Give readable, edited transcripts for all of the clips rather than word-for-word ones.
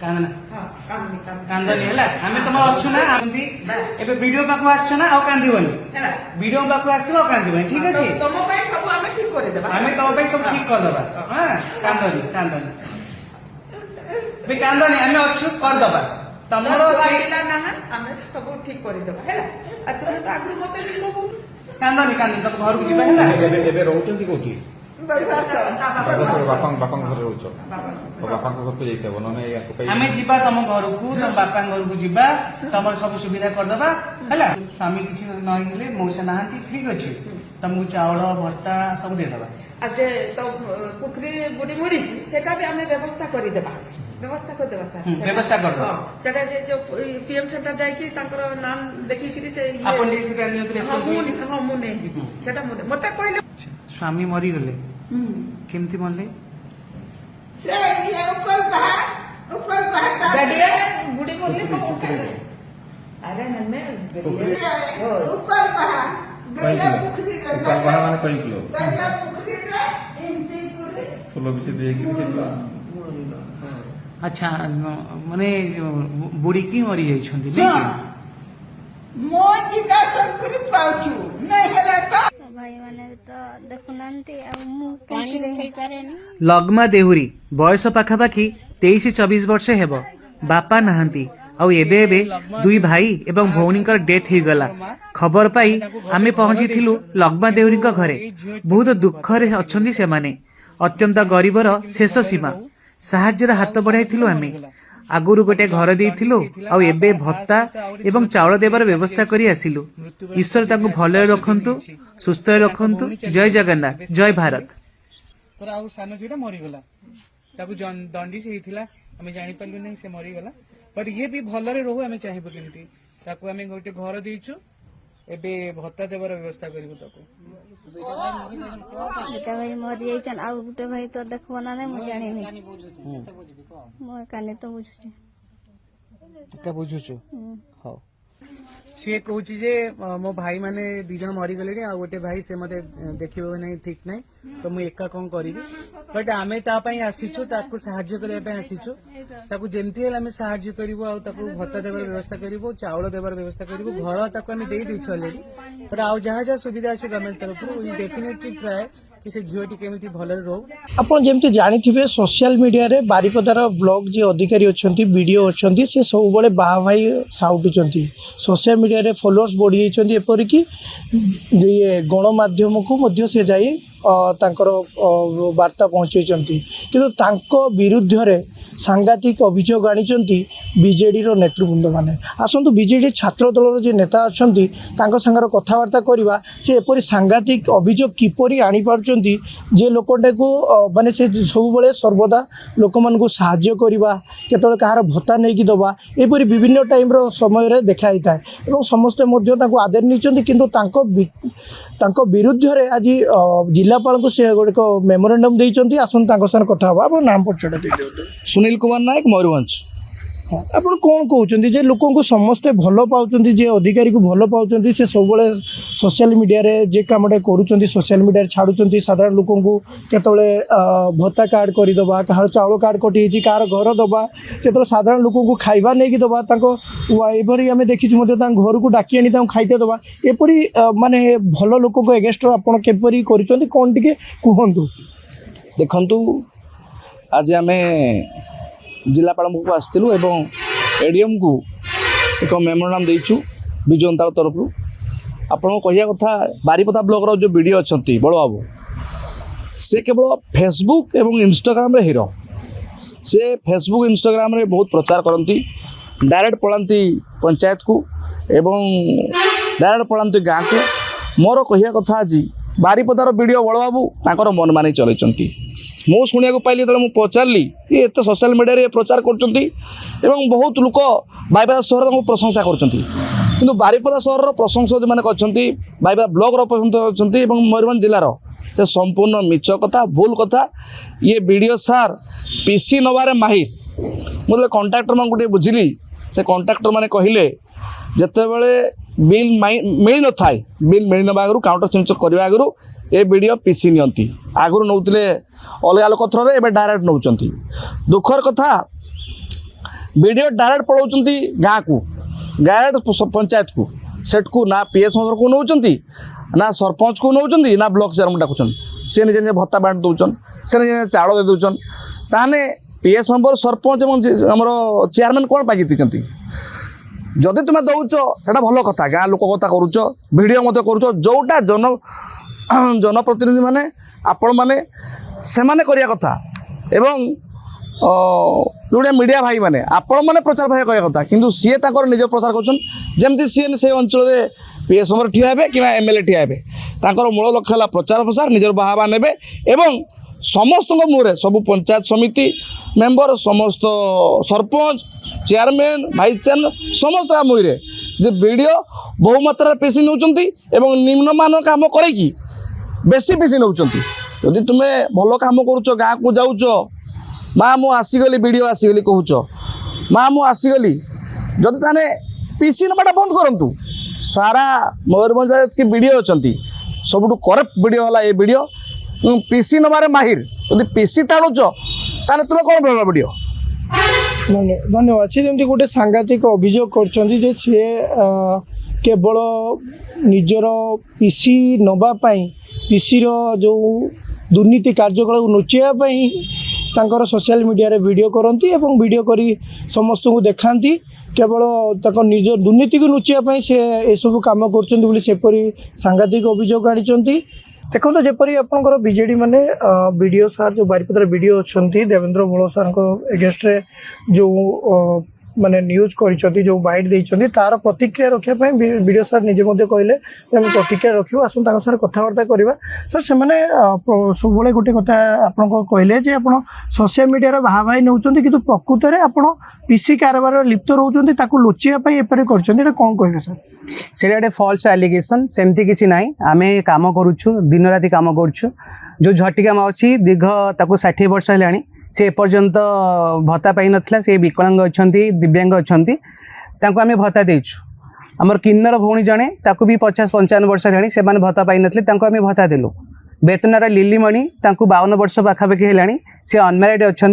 कांदनी है आम तुम अच्छु ना एबे वीडियो पाक आस ना आ कांदीबनी वीडियो पाक आसो कांदीबनी ठीक अच्छे तुम सब आम ठीक कर आम तुम सब ठीक करदे हाँ कांदनी कांदनी भी कांदनी आम अच्छु करदे तुम सब ठीक कर कांदनी कांदनी तुम घर को जीवा रोचंती कोठी बापा घर रोच बापा घर को जाइए ना आम जीवा तुम घर को तुम बापा घर को जीवा तुम सब सुविधा करदे है स्वामी किसी नई मौसा ना ठीक अच्छे तुमको चाउल भत्ता सब देदेबा आज तो पुखरी बुढ़ी मरी सेटा भी आम व्यवस्था करदे व्यवस्था करदेबा सर व्यवस्था कर सेटा जो पीएम सेंटर जाइए नाम देखिक हाँ मुझे सेटा मत कहले स्वामी मरी गले केमती मरले बुढ़ी मरले अरे माने कई किलो फूल भी से अच्छा माने बुढ़ी की मरी जाइछंती मो जिज्ञासा कर पाउछु नहीं हला तो भाई माने तो देखुनांती मु पानी रही पारेनी लगमा देहुरी बयस पाखापाखि 23-24 वर्ष हेब बापा नहांती आउ एबे एबे दुई भाई एवं भौणीकर डेथ हो गला खबर पाई आमे पहुंची थिलु लगमा देहुरी घरे बहुत दुख रे अछंती से माने अत्यंत गरीबर शेष सीमा साहाज्यर हाथ बढ़ाई आमे आगुरु गोटे घर देइथिलु आउ एबे भत्ता एवं चाउल देबार व्यवस्था करी आसिलु ईश्वर ताकु भले रखंतु सुस्थ रखंतु जय जगन्नाथ जय भारत तोर आउ सानो झिटा मरि गला ताकु दंडिस हेइथिला हमें जानि पालु नै से मरि गला बट ये भी भलरे रहू हमें चाहिबो केमती ताकु हमें गोटे घर देइछु एबे भत्ता देबार व्यवस्था करिबो ताकु दुटा भाई मरि जाइछन आ गुटे भाई तो देखबो ना नै मु जानि नै मो काने तो बुझुछि का बुझुछु हां सी कहूँ जे मो भाई माने दी जन मरी गले आ गोटे भाई से मते देखिबो नै ठीक नै तो मु एका कोन करिवि बट आमे ता पई आसीछु ताकू सहाय्य करे पई आसीछु ताकू जेमती हेला आमे सहाय्य करिवो आ ताकू भत्ता देबार व्यवस्था करिवो चाउल देबार व्यवस्था करिवो घर ताकू आमे देई दैछु ऑलरेडी बट आ जहा जहा सुविधा अछि गवर्नमेंट तरफ वी डेफिनेटली ट्राई कि से झीटी केमिति भलरे रहू आपण जेमति जानिथिबे सोशल मीडिया रे बारिपदार ब्लॉग जे अधिकारी अछंती वीडियो अछंती से सब बळे बाहा भाई साउटुचंती सोशल मीडिया रे फॉलोअर्स बढ़ी जाइछंती एपरि कि ये गणमाध्यम को मध्य से जाई तांकर वार्ता पहुँचाई किंतु तांको विरुद्ध रे सांघातिक अभियोग आनिचंती बीजेडी रो नेतृवृंद माने आसंतु बीजेडी छात्र दलर जे नेता अछंती तांको संगर कथावार्ता करिवा से एपरि सांघातिक अभियोग किपरि आनी पारचंती जे लोकटे को माने से सब बेले सर्वदा लोक मान को सहाय्य करिवा केतळे कहार भत्ता नै कि दबा एपरि विभिन्न टाइम रो समय रे देखाई थाए एवं समस्त मध्य तांको आदर निचंती किंतु तांको विरुद्ध रे आज जिलापाल को से गोटे मेमोरेंडम देइचंती आसन तांको सार कथा हबा आप नाम परिचय देइचंती सुनील कुमार नायक मयूरभंज आपण कोन कहउचंती जे लोकों को समस्त भलो पाउचंती जे अधिकारी को भलो पाउचंती से सब बेले सोशल मीडिया रे जे कामडे करूचंती सोशल मीडिया रे छाडुचंती साधारण लोकों को केतळे भत्ता कार्ड करि दबा कहार चाउल कार्ड कटि छि कहार घर दबा केतळे साधारण लोकों को खाइबा नै कि दबा ताको एभरी हमें देखिछु मते ता घर को डाकी आनी ता खाइते दबा एपरी माने भलो लोकों को एगेंस्ट आपण केपरी करूचंती कोन टिके कुहंतु देखंतु आज हमें जिलापाल को आसलु एवं एडीएम को एक मेमोरेंडम देचु विजु अंताल तरफ आपन कहिया कथा बारिपदा ब्लॉक रो जो वीडियो अछंती बड़ बाबू से केवल फेसबुक एवं इंस्टाग्राम रे हीरो से फेसबुक इंस्टाग्राम रे बहुत प्रचार करती डायरेक्ट पढ़ाती पंचायत को एवं डायरेक्ट पढ़ाती गाँव को मोर कहिया कथा आज बारिपदार वीडियो बड़ बाबू ताकर मन मानी चलती मु शुणा पाइली जो पचारि कि एत सोशल मीडिया रे प्रचार कर बहुत लोक बारिपदा सहर प्रशंसा कर बारिपदा सहर प्रशंसा जो मैंने बारिपदा ब्लॉक प्रशंसा मयूरभंज जिलार से संपूर्ण मिछ कथा भूल कथा ये वीडियो सार पीसी नबारे माहिर मुझे कंट्राक्टर मान बुझिली से कंट्राक्टर मैंने कहले जिते बड़े बिल मिल न था बिल मिल ना आगु काउंटर सेंसर करने आगु ए वीडियो पीसी नियंती आगुरी नौतिले अलग लोक थ्रोरे एबे डायरेक्ट नौचंती दुखर कथा वीडियो डायरेक्ट पळौचंती गाँ को डायरेक्ट पंचायत को सेट को ना पीएस मेंबर को नौचंती ना सरपंच को नौचंती ना ब्लॉक चेयरमैन डाकुचन से निजे निजे भत्ता बांट दौचन से निजे निजे चाउल दे दौचन ताने पीएस मेंबर सरपंच एवं आमर चेयरमैन कौन पाई जीति जदि तुम दौच एटा भल कथा गाँ लोक कथा करुच भिडियो मत करुच जोटा जनप्रतिनिधि माने आपण माने से माने करिया कथा एवं जोड़िया मीडिया भाई माने आपण माने प्रचार भाई करिया कथा किंतु सी निज प्रचार कर जमती सी से अंचल पीएस मेंबर ठिया हेबे कि एमएलए ठिया हेबे तांकर मूल लक्ष्य है प्रचार प्रसार निजर बाहावा नेबे एवं समस्त मुहरे सब पंचायत समिति मेंबर समस्त सरपंच चेयरमैन भाइस चेयरमैन समस्त मुहरे जे वीडियो बहुमात्रा पेशी नौचंती एवं निम्नमान काम करके बेसी पेशी नौचंती यदि तुम्हें भल काम करुच गाँ को जाऊच माँ मु आसीगली वीडियो आसीगली कहूच माँ मु आसीगली जदि ताने पीसी नबाटा बंद करंतु सारा मयूरभंज की वीडियो अच्छी सबुठ करप्ट वीडियो है ये वीडियो पीसी नबारे माहिर यदि पीसी टाणुच ताने तुम कौन भाव वीडियो धन्यवाद सी जमी गोटे सांघातिक अभियोग कर सी केवल निजर पीसी नवापाई पीसी जो दुर्नीति कार्यकलाप लुचाई तांकर सोशल मीडिया रे वीडियो करती एवं वीडियो करी समस्त को देखाती केवल तक निज दुर्नीति को लुचाई से यू कम करपरी सांघातिक अभियोग आनी देखो जपरी आपंकर बीजेडी माने वीडियो सार जो बारिपदार वीडियो अच्छा देवेंद्र भोल सार एगेस्ट जो माने न्यूज कर जो बाइट देते तार प्रतिक्रिया रखापी वीडियो सार निजे कहले प्रतिक्रिया रखा आसुन सर कथबार्ता करवा सर से सब गोटे कथा आप कहले आप सोशल मीडिया बाहा भाई नौ कि प्रकृत में आप पीसी कारबार लिप्त रोच लुचाई एपरी कर कौन कहे सर से गोटे फल्स एलिगेशन सेमती किसी ना आम कम करुचु दिन राति कम करुचु जो झटिका अच्छी दीर्घ 60 वर्ष है से एपर्यंत भत्ता पाई नथिला से विकलांग अच्छी दिव्यांग अच्छा आम भत्ता देचु आमर किन्नर भौणी जड़े ताकू भी 50-55 वर्ष है से भत्ता पाई नथिले तांको आम भत्ता देलु बेतनार लिलीमणि 52 वर्ष पाखापाखि है से अनमैरिड अच्छा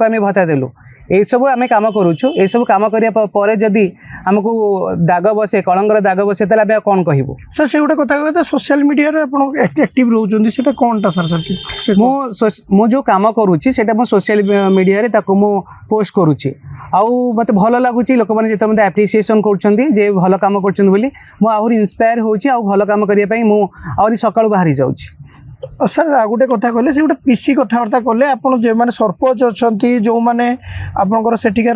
आम भत्ता देलु यही सब आम कम करुचु यही सब कम करने जदि आमको दाग बसे कलंगर दाग बसे ताले आम कौन कहबू सर से गोटे कथा कहते सोशल मीडिया एक्टिव रोचे से कौन टा सर मो जो कम करुच्ची से सोशल मीडिया मु पोस्ट करुच्ची आउ मत भल लगुच लोक मैंने जो मत एप्रिसिएसन कर भल कम कर इन्स्पायर होची आउ भल कम करने मुझे सका बाहरी जाऊँगी सर आ गोटे कथा कहले से गोटे पीसी कथबार्ता कले आप जो मैंने सरपंच अच्छा जो मैंने आपंकर सेठिकार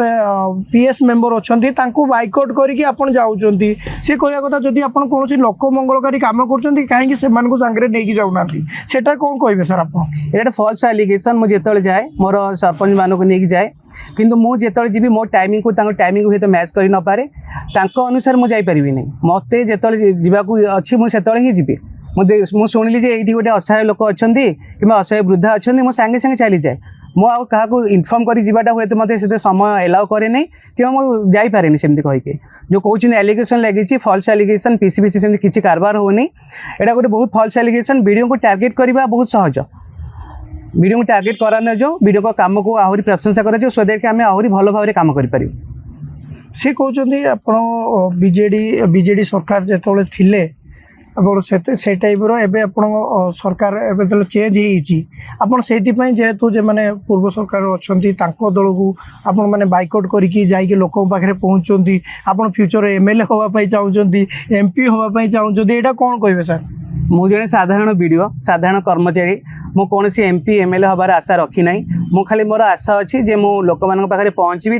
पीएस मेंबर अच्छा बाइकआउट करके जाऊँगी सी कहवा कथा जदि आप कौन लोक मंगलकारी कम कर कहीं सांगे नहीं जाऊना सेटा कौन कहे सर आप फल्स एलिगेशन मुझे जाए मोर सरपंच मानक नहीं जाए किंतु मुझे जी मो टाइमिंग को टाइमिंग सहित मैच कर न पारे अनुसार मुझे जापरि नहीं मत जो जावाक अच्छी मुझे ही जी मुझे शुणिली ये गोटे असहाय लोक अच्छा कि असहाय वृद्धा अच्छा मुझे सांगे सांगे चली जाए मुझे इनफर्म कर जावाटा हुए तो मतलब से समय एलाउ करे नहीं कि मुझे जापे सेमती कहीकि जो कौन एलिगेशन लगी फल्स एलिगेशन पीसी पीसी सेमती किसी कारबार होनी यहाँ गोटे बहुत फल्स एलिगेशन वीडियो को टार्गेट करवा बहुत सहज वीडियो को टार्गेट करा जो वीडियो को काम को आहरी प्रशंसा कर सो दैट आम आहरी भल भाव कम कर सी कहते आप बीजेडी सरकार जो थिले से टाइप एवं सरकार एवं चेंज होती जेहेतु जो मैंने पूर्व सरकार अच्छा दल को आपण मैंने बाइकआउट करके लोक पाखे पहुँचती आप फ्यूचर एमएलए होगापाई चाहते एमपी होगापाई चाहते यहाँ कौन कहे सर मुझे साधारण वीडियो साधारण कर्मचारी मु कौन सी एमपी एमएलए हबार आशा रखी ना मु खाली मोर आशा अच्छी जे मु लोक मान पाखे पहुँची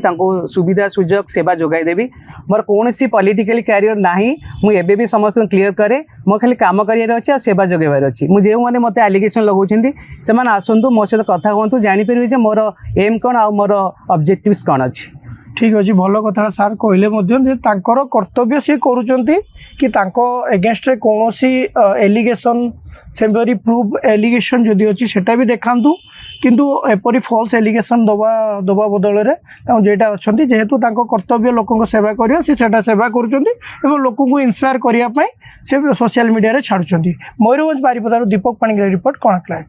सुविधा सुजोग सेवा जोगाईदेवी मोर कौन सी पॉलिटिकल कैरियर ना मुझे भी समस्त क्लीयर करे मो खाली काम कर अच्छे और सेवा जोगाइबार अच्छी मुझे जो मैंने मत एलिगेशन लगाउछन्ती से आसतु मो सहित कथा कहतु जानीपर मोर एम कौन आ मोर ऑब्जेक्टिव्स कौन अच्छी ठीक अच्छे भल कथा सार कहले कर्तव्य सी करुँच कि एगेन्स्ट कौन एलिगेशन सेपरी प्रूफ एलिगेशन जदि अच्छी सेटा भी देखातु किंतु एपरी फॉल्स एलिगेशन दबा बदल में जेटा अच्छा जेहेतु कर्तव्य लोक सेवा कर सेवा कर लोक को इंस्पायर करने से सोशल मीडिया छाड़ुंट। मयूरभंज बारिपदार दीपक पाणिग्राही रिपोर्ट कनक लाइव।